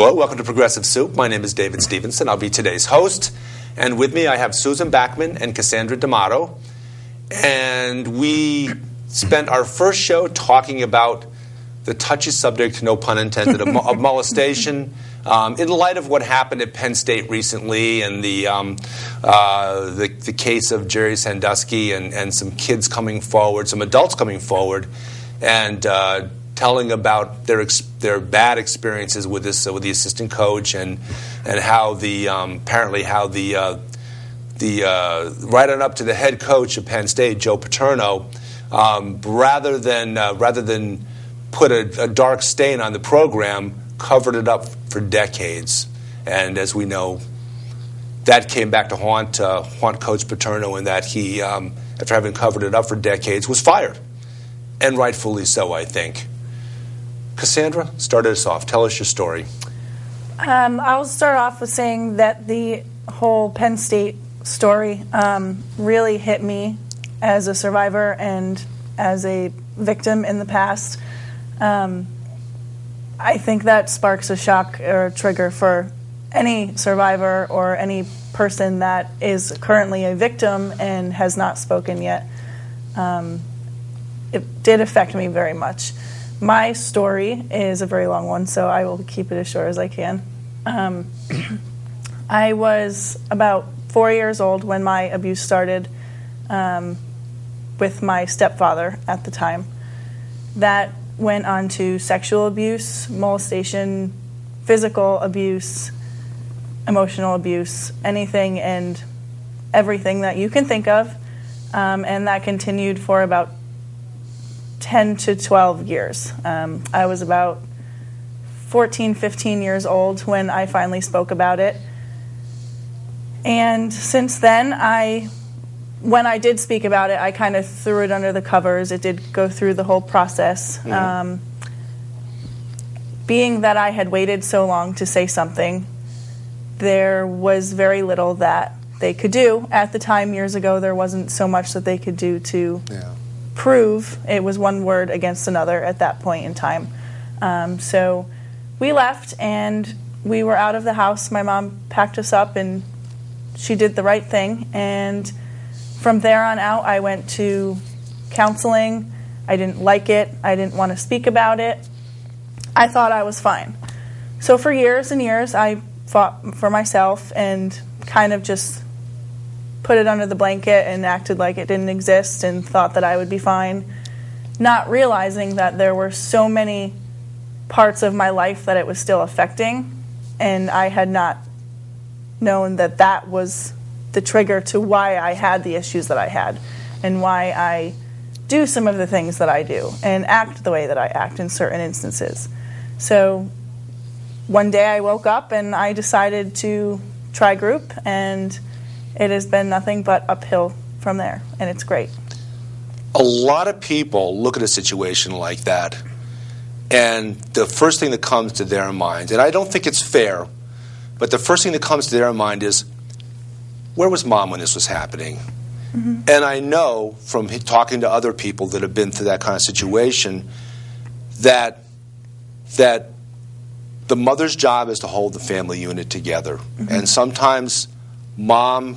Hello, welcome to Progressive Soup. My name is David Stevenson. I'll be today's host. And with me I have Susan Backman and Cassandra D'Amato. And we spent our first show talking about the touchy subject, no pun intended, of molestation. In light of what happened at Penn State recently and the case of Jerry Sandusky and some kids coming forward, some adults coming forward, and telling about their bad experiences with this with the assistant coach and how apparently how the right on up to the head coach of Penn State, Joe Paterno, rather than put a dark stain on the program, covered it up for decades. And as we know, that came back to haunt Coach Paterno, in that he, after having covered it up for decades, was fired, and rightfully so, I think. Cassandra, start us off. Tell us your story. I'll start off with saying that the whole Penn State story really hit me as a survivor and as a victim in the past. I think that sparks a shock or a trigger for any survivor or any person that is currently a victim and has not spoken yet. It did affect me very much. My story is a very long one, so I will keep it as short as I can. I was about 4 years old when my abuse started with my stepfather at the time. That went on to sexual abuse, molestation, physical abuse, emotional abuse, anything and everything that you can think of. And that continued for about 10 to 12 years. I was about 14, 15 years old when I finally spoke about it. And since then, when I did speak about it, I kind of threw it under the covers. It did go through the whole process. Mm-hmm. Being that I had waited so long to say something, there was very little that they could do. At the time, years ago, there wasn't so much that they could do to prove. It was one word against another at that point in time. So we left, and we were out of the house. My mom packed us up, and she did the right thing. And from there on out, I went to counseling. I didn't like it. I didn't want to speak about it. I thought I was fine. So for years and years, I fought for myself and kind of just put it under the blanket and acted like it didn't exist and thought that I would be fine, not realizing that there were so many parts of my life that it was still affecting, and I had not known that that was the trigger to why I had the issues that I had and why I do some of the things that I do and act the way that I act in certain instances. So one day I woke up and I decided to try group, and it has been nothing but uphill from there, and it's great. A lot of people look at a situation like that, and the first thing that comes to their mind, and I don't think it's fair, but the first thing that comes to their mind is, where was Mom when this was happening? Mm-hmm. And I know from talking to other people that have been through that kind of situation that the mother's job is to hold the family unit together. Mm-hmm. And sometimes Mom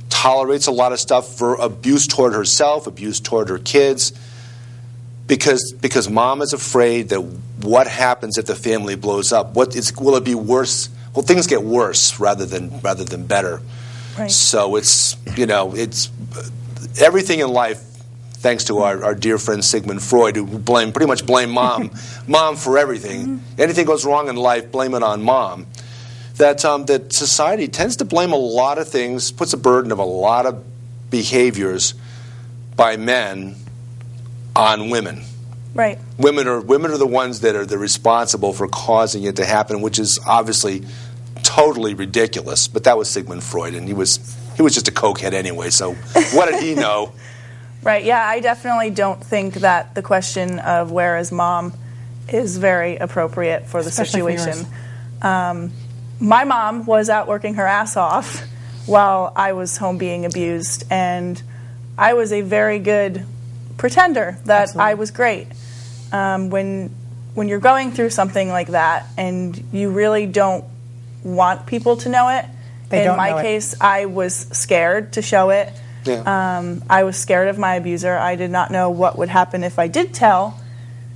tolerates a lot of stuff for abuse toward herself, abuse toward her kids, because Mom is afraid that what happens if the family blows up? Will it be worse? Well, things get worse rather than better. Right. So it's everything in life. Thanks to our dear friend Sigmund Freud, who pretty much blame Mom for everything. Mm-hmm. Anything goes wrong in life, blame it on Mom. That society tends to blame a lot of things, puts a burden of a lot of behaviors by men on women. Right. Women are the ones that are responsible for causing it to happen, which is obviously totally ridiculous. But that was Sigmund Freud, and he was just a cokehead anyway. So what did he know? Right. Yeah, I definitely don't think that the question of where is Mom is very appropriate for the Especially situation. My mom was out working her ass off while I was home being abused, and I was a very good pretender that I was great. When when you're going through something like that and you really don't want people to know it, in my case, I was scared to show it. Yeah. I was scared of my abuser. I did not know what would happen if I did tell,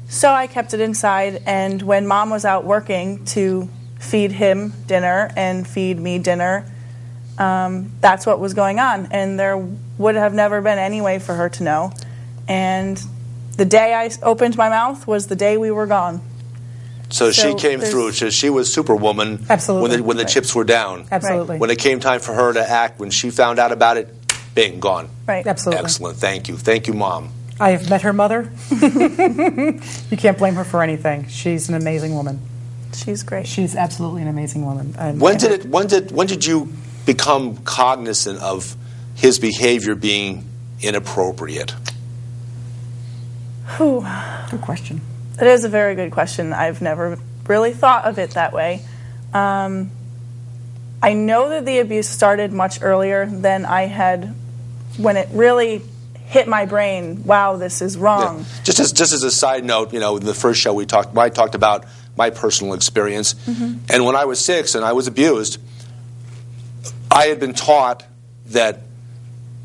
so I kept it inside. And when Mom was out working to feed him dinner and feed me dinner, that's what was going on. And there would have never been any way for her to know. And the day I opened my mouth was the day we were gone. So she came through. So she was Superwoman. Absolutely. When the chips were down. Absolutely. When it came time for her to act, when she found out about it, bing, gone. Right. Absolutely. Excellent. Thank you. Thank you, Mom. I have met her mother. You can't blame her for anything. She's an amazing woman. She's great. She's absolutely an amazing woman. When did you become cognizant of his behavior being inappropriate? Good question. It is a very good question. I've never really thought of it that way. I know that the abuse started much earlier than I had, when it really hit my brain. Wow, this is wrong. Yeah. Just as a side note, in the first show I talked about my personal experience, and when I was 6 and I was abused, I had been taught that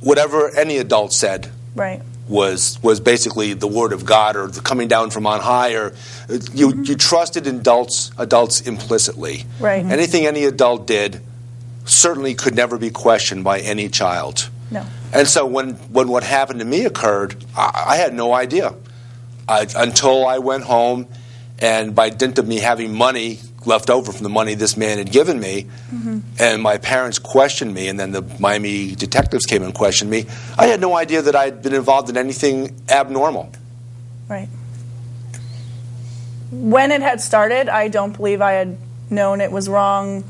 whatever any adult said, right, was basically the word of God or the coming down from on high, or you trusted in adults implicitly. Right. Anything any adult did certainly could never be questioned by any child. No. And so when what happened to me occurred, I had no idea until I went home, and by dint of me having money left over from the money this man had given me, and my parents questioned me, and then the Miami detectives came and questioned me, I had no idea that I had been involved in anything abnormal. Right. When it had started, I don't believe I had known it was wrong.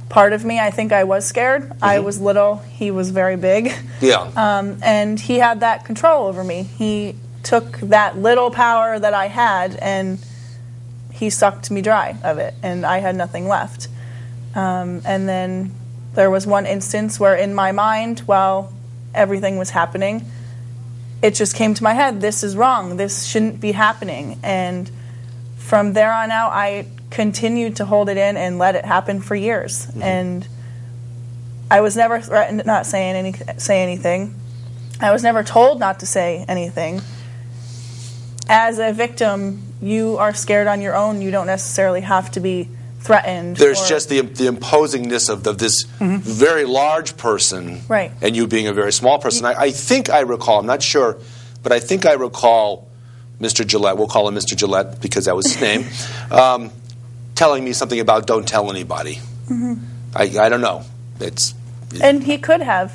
Part of me, I think I was scared. I was little. He was very big. Yeah. And he had that control over me. He took that little power that I had and he sucked me dry of it, and I had nothing left. And then there was one instance where in my mind, while everything was happening, it just came to my head, this is wrong, this shouldn't be happening. And from there on out, I continued to hold it in and let it happen for years. And I was never threatened not say anything. I was never told not to say anything. As a victim, you are scared on your own. You don't necessarily have to be threatened. There's just the imposingness of this very large person, right, and you being a very small person. I think I recall, I'm not sure, but I think I recall Mr. Gillette, we'll call him Mr. Gillette because that was his name, telling me something about don't tell anybody. I don't know. And he could have.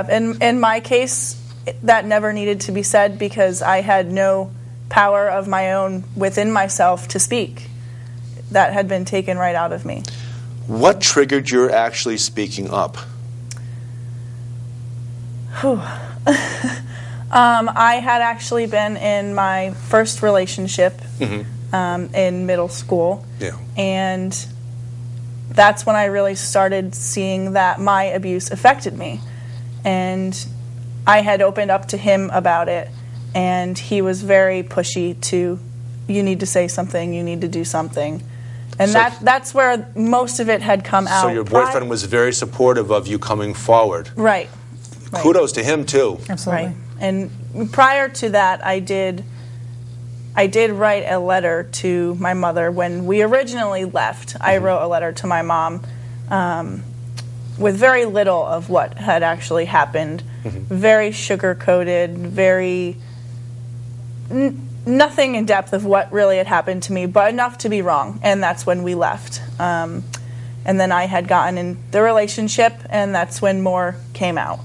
In my case, that never needed to be said because I had no power of my own within myself to speak. That had been taken right out of me. What triggered your actually speaking up? I had actually been in my first relationship in middle school. Yeah. And that's when I really started seeing that my abuse affected me. And I had opened up to him about it. And he was very pushy to, you need to say something, you need to do something. And so, that's where most of it had come out. So your boyfriend was very supportive of you coming forward. Right. Kudos to him, too. Absolutely. Right. And prior to that, I did write a letter to my mother when we originally left. I wrote a letter to my mom with very little of what had actually happened. Very sugar-coated, very... nothing in depth of what really had happened to me, but enough to be wrong, and that's when we left. And then I had gotten in the relationship, and that's when more came out.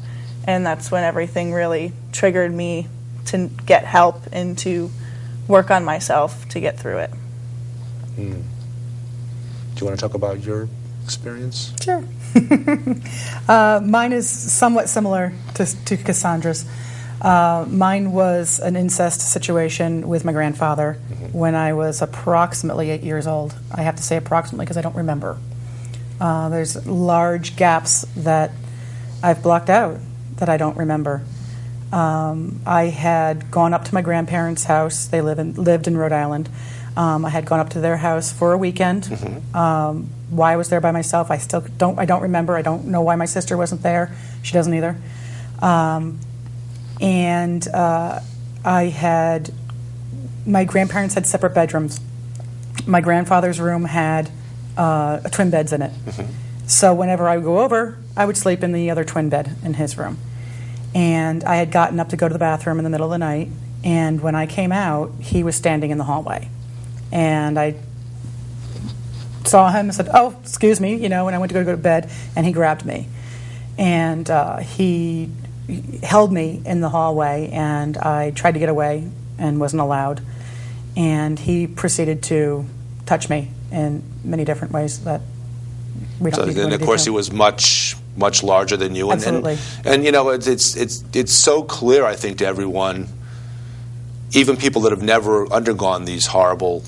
And that's when everything really triggered me to get help and to work on myself to get through it. Do you want to talk about your experience? Sure. Mine is somewhat similar to Cassandra's. Mine was an incest situation with my grandfather when I was approximately 8 years old. I have to say approximately because I don't remember. There's large gaps that I've blocked out that I don't remember. I had gone up to my grandparents' house. They lived in Rhode Island. I had gone up to their house for a weekend. Why I was there by myself, I don't remember. I don't know why my sister wasn't there. She doesn't either. And my grandparents had separate bedrooms. My grandfather's room had twin beds in it. So whenever I would go over, I would sleep in the other twin bed in his room. And I had gotten up to go to the bathroom in the middle of the night, and when I came out, he was standing in the hallway. And I saw him and said, "Oh, excuse me," and I went to go to bed, and he grabbed me. And he held me in the hallway, and I tried to get away and wasn't allowed. And he proceeded to touch me in many different ways that we don't need to go into And of course, detail. he was much larger than you. Absolutely. And it's so clear, I think, to everyone, even people that have never undergone these horrible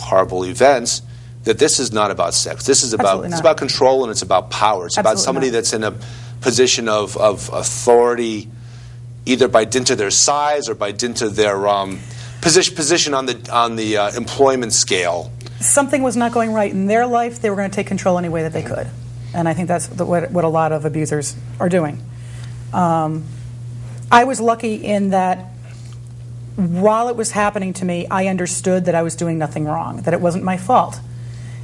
events, that this is not about sex. This is about control, and it's about power. It's about somebody that's in a position of authority, either by dint of their size or by dint of their position on the employment scale. Something was not going right in their life. They were going to take control any way that they could. And I think that's what a lot of abusers are doing. I was lucky in that while it was happening to me, I understood that I was doing nothing wrong, that it wasn't my fault,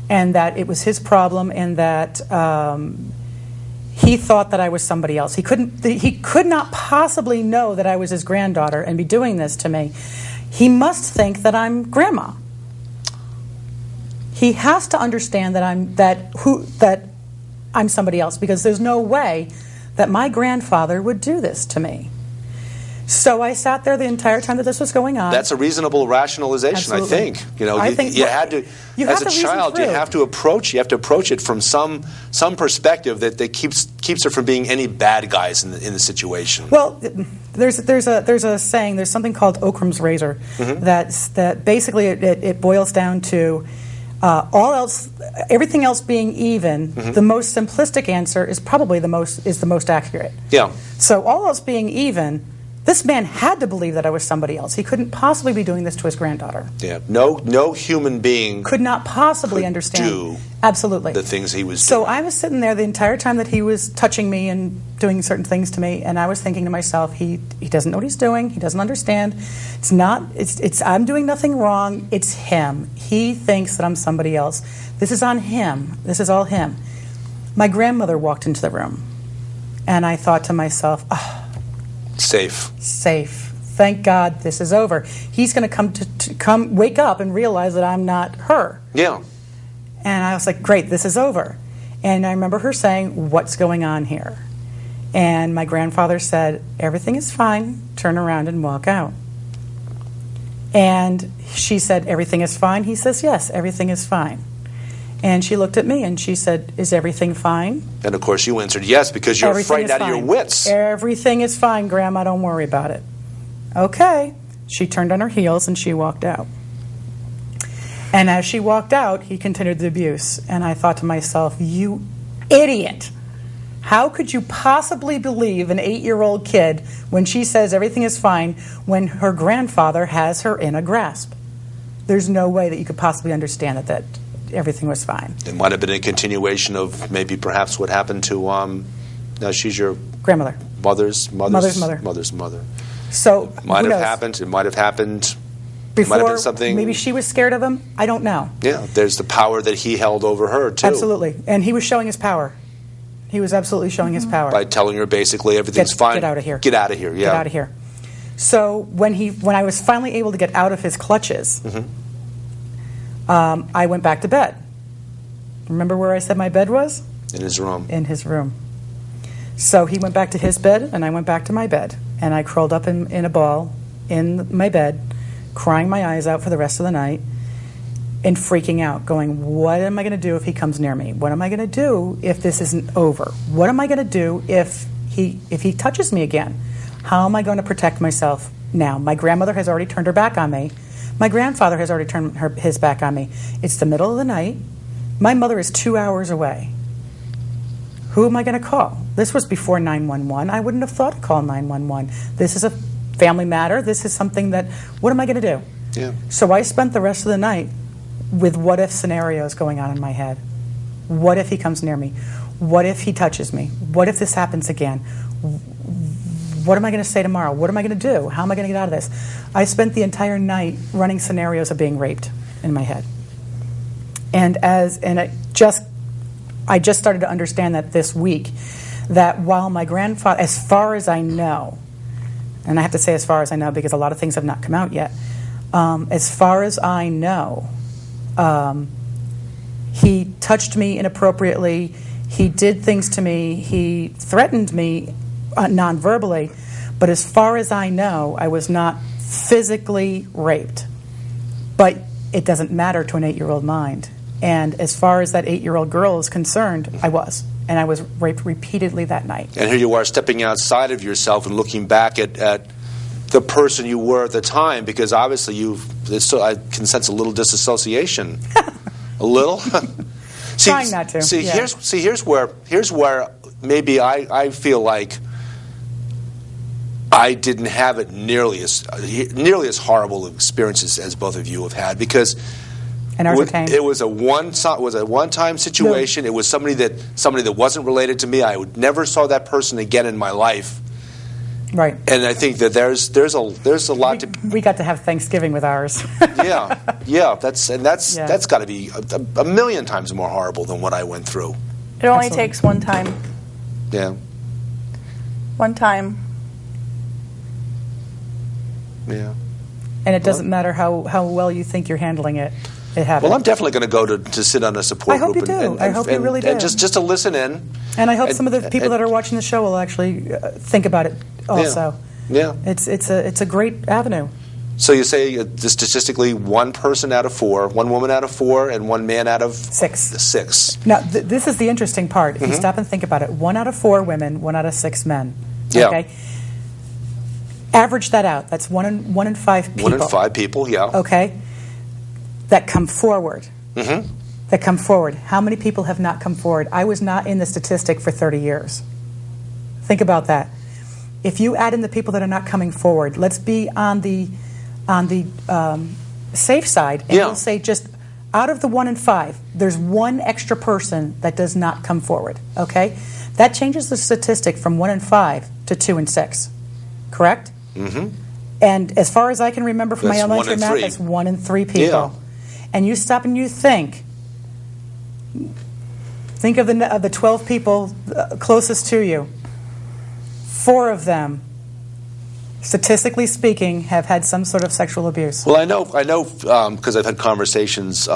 and that it was his problem, and that he thought that I was somebody else. He could not possibly know that I was his granddaughter and be doing this to me. He must think that I'm grandma. He has to understand that I'm somebody else, because there's no way that my grandfather would do this to me. So I sat there the entire time that this was going on. That's a reasonable rationalization, Absolutely. I think. I think you had to, as a child, you have to approach it from some perspective that keeps her from being any bad guys in the situation. Well, there's a saying. There's something called Occam's razor. That basically it boils down to everything else being even. The most simplistic answer is probably the most accurate. Yeah. So all else being even, this man had to believe that I was somebody else. He couldn't possibly be doing this to his granddaughter. Yeah. No human being could not possibly understand do absolutely the things he was doing. So I was sitting there the entire time that he was touching me and doing certain things to me, and I was thinking to myself, he doesn't know what he's doing. He doesn't understand. I'm doing nothing wrong. It's him. He thinks that I'm somebody else. This is on him. This is all him. My grandmother walked into the room, and I thought to myself, Safe. Thank God this is over. He's going to come wake up and realize that I'm not her. Yeah. And I was like, great, this is over. And I remember her saying, what's going on here? And my grandfather said, everything is fine. Turn around and walk out. And she said, everything is fine? He says, yes, everything is fine. And she looked at me and she said, is everything fine? And of course you answered yes, because you're frightened out of your wits. Everything is fine, Grandma, don't worry about it. Okay. She turned on her heels and she walked out. And as she walked out, he continued the abuse. And I thought to myself, you idiot. How could you possibly believe an 8-year-old kid when she says everything is fine when her grandfather has her in a grasp? There's no way that you could possibly understand that everything was fine. It might have been a continuation of maybe perhaps what happened to, she's your grandmother. Mother's mother. So it might have happened. It might have happened. Before, it might have been something. Maybe she was scared of him. I don't know. Yeah, there's the power that he held over her too. Absolutely, and he was showing his power. He was absolutely showing his power by telling her basically everything's fine. Get out of here. Get out of here. Yeah. Get out of here. So when I was finally able to get out of his clutches, I went back to bed. Remember where I said my bed was? In his room. In his room. So he went back to his bed, and I went back to my bed. And I curled up in a ball in my bed, crying my eyes out for the rest of the night, and freaking out, going, what am I going to do if he comes near me? What am I going to do if this isn't over? What am I going to do if he touches me again? How am I going to protect myself now? My grandmother has already turned her back on me. My grandfather has already turned his back on me. It's the middle of the night. My mother is 2 hours away. Who am I going to call? This was before 911. I wouldn't have thought to call 911. This is a family matter. This is something that, what am I going to do? Yeah. So I spent the rest of the night with what-if scenarios going on in my head. What if he comes near me? What if he touches me? What if this happens again? What am I going to say tomorrow? What am I going to do? How am I going to get out of this? I spent the entire night running scenarios of being raped in my head. And I just started to understand that this week, that while my grandfather, as far as I know, and I have to say as far as I know because a lot of things have not come out yet, as far as I know, he touched me inappropriately, he did things to me, he threatened me non-verbally, but as far as I know, I was not physically raped. But it doesn't matter to an 8-year-old mind. And as far as that 8-year-old girl is concerned, I was. And I was raped repeatedly that night. And here you are stepping outside of yourself and looking back at the person you were at the time, because obviously I can sense a little disassociation. A little? Trying not to. Here's where maybe I feel like I didn't have it nearly as horrible experiences as both of you have had, because it was a one-time situation. No. It was somebody that wasn't related to me. I never saw that person again in my life. Right. And I think that there's a lot we got to have Thanksgiving with ours. yeah. That's got to be a million times more horrible than what I went through. It only takes one time. Yeah. One time. Yeah. And it doesn't matter how well you think you're handling it. It happens. Well, I'm definitely going to go to sit on a support group. I hope you do. I hope you really do. And just to listen in. And I hope some of the people that are watching the show will actually think about it also. Yeah. It's a great avenue. So you say statistically 1 person out of 4, 1 woman out of 4, and 1 man out of 6. Now, this is the interesting part. If you stop and think about it, 1 out of 4 women, 1 out of 6 men. Yeah. Okay? Average that out. That's 1 in 5 people. 1 in 5 people, yeah. Okay? That come forward. Mm-hmm. That come forward. How many people have not come forward? I was not in the statistic for 30 years. Think about that. If you add in the people that are not coming forward, let's be on the safe side, and we'll say just out of the 1 in 5, there's 1 extra person that does not come forward. Okay? That changes the statistic from 1 in 5 to 2 in 6. Correct? Mm-hmm. And as far as I can remember from my elementary math, that's 1 in 3 people. Yeah. And you stop and you think of the 12 people closest to you. 4 of them, statistically speaking, have had some sort of sexual abuse. Well, I know, because I've had conversations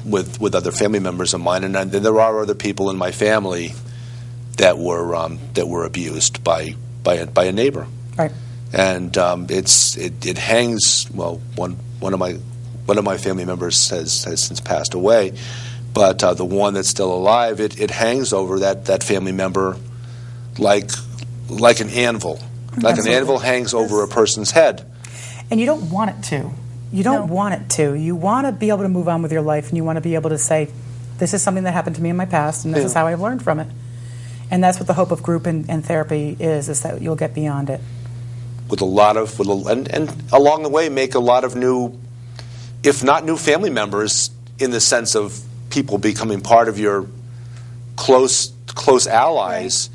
with other family members of mine, and there are other people in my family that were abused by a neighbor. Right. And it hangs. Well, one of my family members has since passed away, but the one that's still alive, it hangs over that family member like an anvil. Like Absolutely. An anvil hangs over a person's head. And you don't want it to. You don't want it to. You want to be able to move on with your life, and you want to be able to say, this is something that happened to me in my past, and this is how I've learned from it. And that's what the hope of group and therapy is that you'll get beyond it. And along the way make a lot of new, if not new family members, in the sense of people becoming part of your close allies,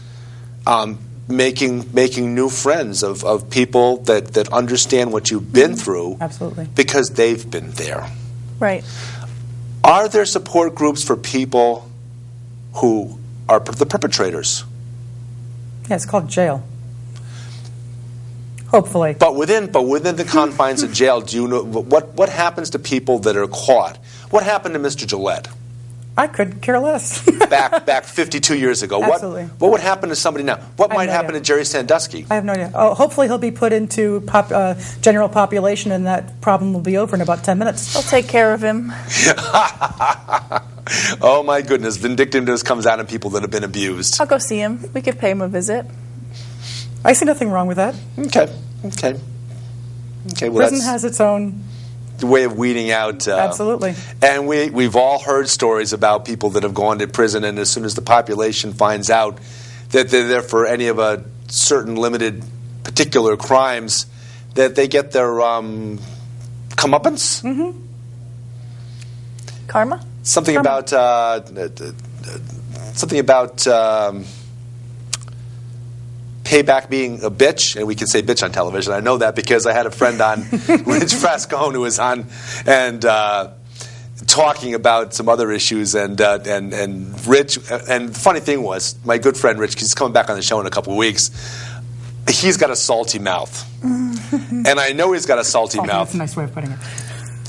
making new friends of people that understand what you've been through. Absolutely. Because they've been there. Right. Are there support groups for people who are the perpetrators? Yeah, it's called jail. Hopefully. But within the confines of jail, do you know what happens to people that are caught? What happened to Mr. Gillette? I could care less. back 52 years ago. Absolutely. What would happen to somebody now? What might happen to Jerry Sandusky? I have no idea. Oh, hopefully he'll be put into general population, and that problem will be over in about 10 minutes. They'll take care of him. Oh my goodness! Vindictiveness comes out in people that have been abused. I'll go see him. We could pay him a visit. I see nothing wrong with that. Okay. Well, prison has its own way of weeding out. Absolutely. And we've all heard stories about people that have gone to prison, and as soon as the population finds out that they're there for any of a certain limited particular crimes, that they get their comeuppance. Mm-hmm. Karma? Something Karma. about payback being a bitch, and we can say bitch on television. I know that because I had a friend on, Rich Frascone, who was on, and talking about some other issues, and Rich. And the funny thing was, my good friend Rich, he's coming back on the show in a couple of weeks. He's got a salty mouth, and I know he's got a salty mouth. That's a nice way of putting it.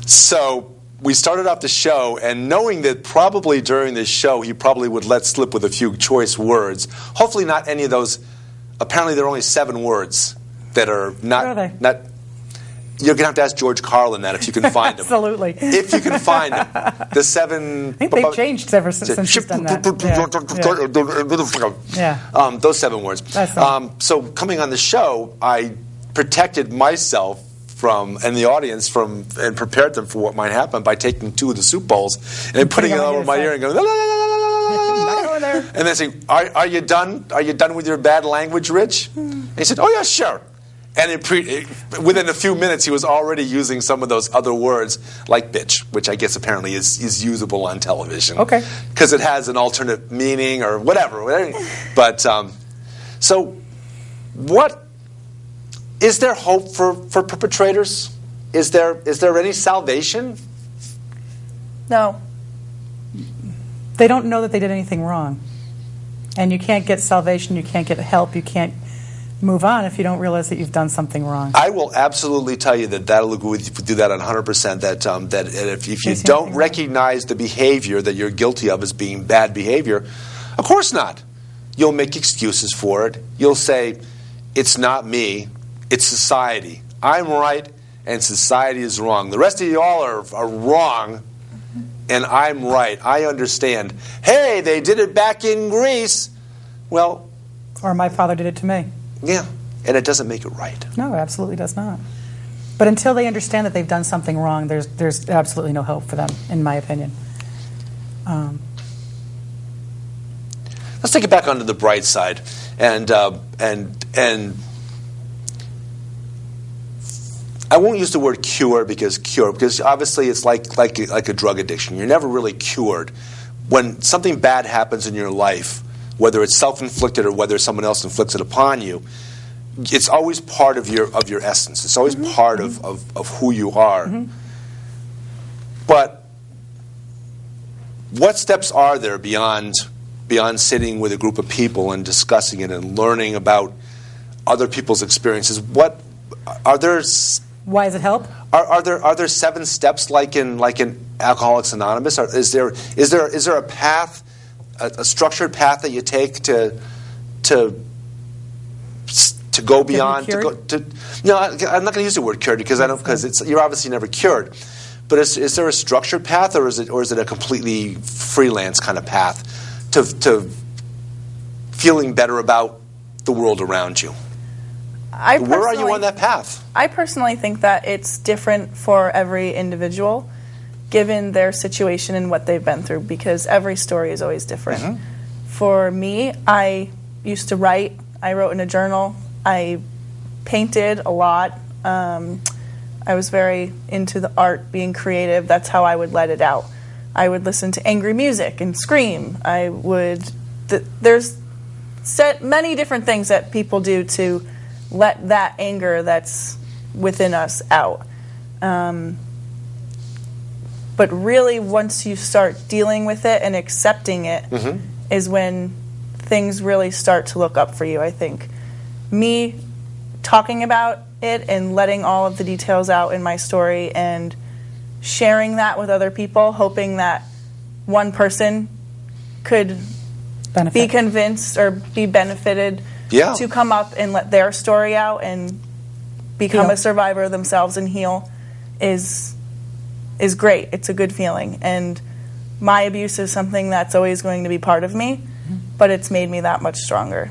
So we started off the show, and knowing that probably during this show he probably would let slip with a few choice words. Hopefully not any of those. Apparently there are only 7 words that are not. What are they? Not. You're gonna have to ask George Carlin that if you can find them. Absolutely. If you can find them, the 7. I think they've changed ever since she's done that. Yeah. Those 7 words. So coming on the show, I protected myself and the audience and prepared them for what might happen by taking 2 of the soup bowls and putting it over my ear and going, and then saying, "Are you done? Are you done with your bad language, Rich?" And he said, "Oh yeah, sure." And within a few minutes, he was already using some of those other words, like bitch, which I guess apparently is usable on television. Okay. Because it has an alternate meaning or whatever. But so, what is there hope for perpetrators? Is there any salvation? No. They don't know that they did anything wrong. And you can't get salvation, you can't get help, you can't move on if you don't realize that you've done something wrong. I will absolutely tell you that'll agree with you, do that on 100%, that if you don't recognize the behavior that you're guilty of as being bad behavior, of course not. You'll make excuses for it. You'll say, it's not me, it's society. I'm right and society is wrong. The rest of you all are wrong. And I'm right. I understand. Hey, they did it back in Greece. Well, or my father did it to me. Yeah, and it doesn't make it right. No, it absolutely does not. But until they understand that they've done something wrong, there's absolutely no hope for them, in my opinion. Let's take it back onto the bright side, and I won't use the word cure because obviously it's like a drug addiction. You're never really cured. When something bad happens in your life, whether it's self-inflicted or whether someone else inflicts it upon you, it's always part of your essence. It's always part of who you are. But what steps are there beyond sitting with a group of people and discussing it and learning about other people's experiences? What are there? Why does it help? Are there 7 steps like in Alcoholics Anonymous? Or is there a path, a structured path that you take to go beyond? No, I'm not going to use the word cured because you're obviously never cured. But is there a structured path, or is it a completely freelance kind of path to feeling better about the world around you? Where are you on that path? I personally think that it's different for every individual, given their situation and what they've been through, because every story is always different. For me, I used to write. I wrote in a journal. I painted a lot. I was very into the art, being creative. That's how I would let it out. I would listen to angry music and scream. There's many different things that people do to let that anger that's within us out. But really, once you start dealing with it and accepting it, is when things really start to look up for you, I think. Me talking about it and letting all of the details out in my story and sharing that with other people, hoping that one person could be convinced or be benefited to come up and let their story out and become a survivor themselves and heal is great. It's a good feeling. And my abuse is something that's always going to be part of me, but it's made me that much stronger.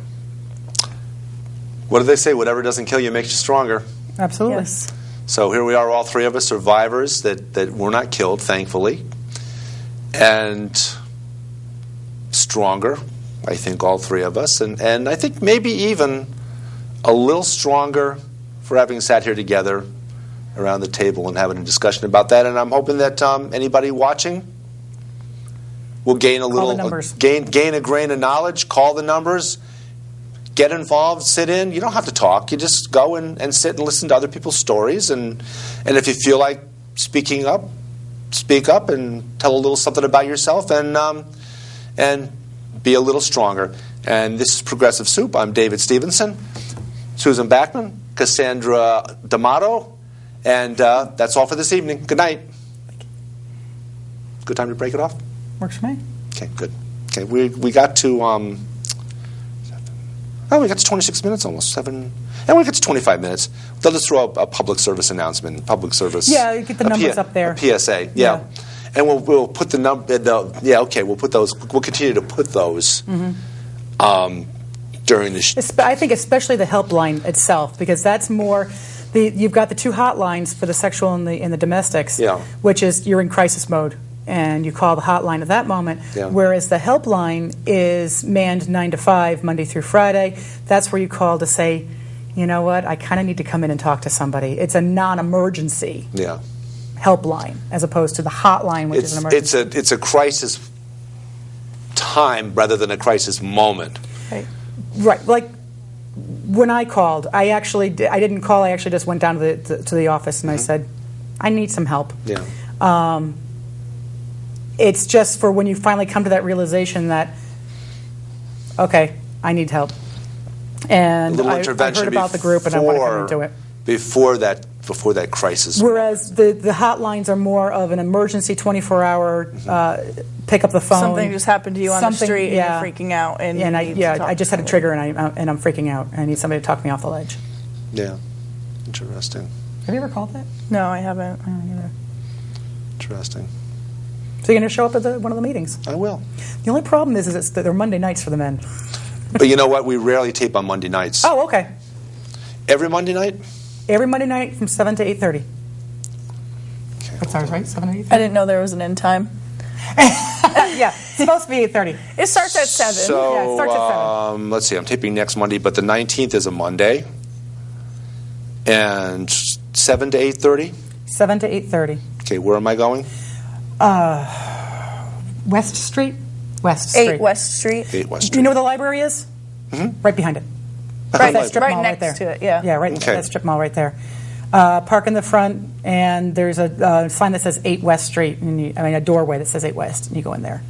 What do they say? Whatever doesn't kill you makes you stronger. Absolutely. Yes. So here we are, all 3 of us, survivors that were not killed, thankfully. And stronger, I think, all 3 of us. And I think maybe even a little stronger for having sat here together around the table and having a discussion about that. And I'm hoping that anybody watching We'll gain a little, gain a grain of knowledge. Call the numbers. Get involved. Sit in. You don't have to talk. You just go and sit and listen to other people's stories. And if you feel like speaking up, speak up and tell a little something about yourself and be a little stronger. And this is Progressive Soup. I'm David Stevenson, Susan Backman, Cassandra D'Amato, and that's all for this evening. Good night. Good time to break it off? Works for me. Okay, good. Okay, we got to we got to 26 minutes almost. 7. And we get to 25 minutes. They'll just throw a public service announcement, public service. Yeah, get the numbers up there. A PSA, yeah. And we'll put the number. We'll put those. We'll continue to put those during the. I think especially the helpline itself, because that's more. You've got the 2 hotlines for the sexual and the domestics, which is you're in crisis mode. And you call the hotline at that moment, whereas the helpline is manned 9 to 5, Monday through Friday. That's where you call to say, you know what, I kind of need to come in and talk to somebody. It's a non-emergency helpline as opposed to the hotline, which is an emergency. It's a crisis time rather than a crisis moment. Right. Like when I called, I didn't call. I actually just went down to the office and I said, I need some help. It's just for when you finally come to that realization that, okay, I need help. And I heard about the group and I want to come into it. Before that crisis. Whereas the hotlines are more of an emergency 24-hour pick up the phone. Something just happened to you on the street and you're freaking out. And I just had a trigger and I'm freaking out. I need somebody to talk me off the ledge. Yeah, interesting. Have you ever called that? No, I haven't. I don't either. Interesting. So you're going to show up at one of the meetings? I will. The only problem is that they're Monday nights for the men. But you know what? We rarely tape on Monday nights. Oh, okay. Every Monday night? Every Monday night from 7 to 8:30. Okay, That's ours, right? 7 to 8:30? I didn't know there was an end time. Yeah, it's supposed to be 8:30. It starts at 7. So, Yeah, it starts at 7. Let's see. I'm taping next Monday, but the 19th is a Monday. And 7 to 8:30? 7 to 8:30. Okay, where am I going? West Street? West Street. 8 West Street. 8 West Street. Do you know where the library is? Right behind it. Right, strip mall next there. to it, yeah. Yeah, right. Okay. That strip mall right there. Park in the front, and there's a sign that says 8 West Street. And a doorway that says 8 West, and you go in there.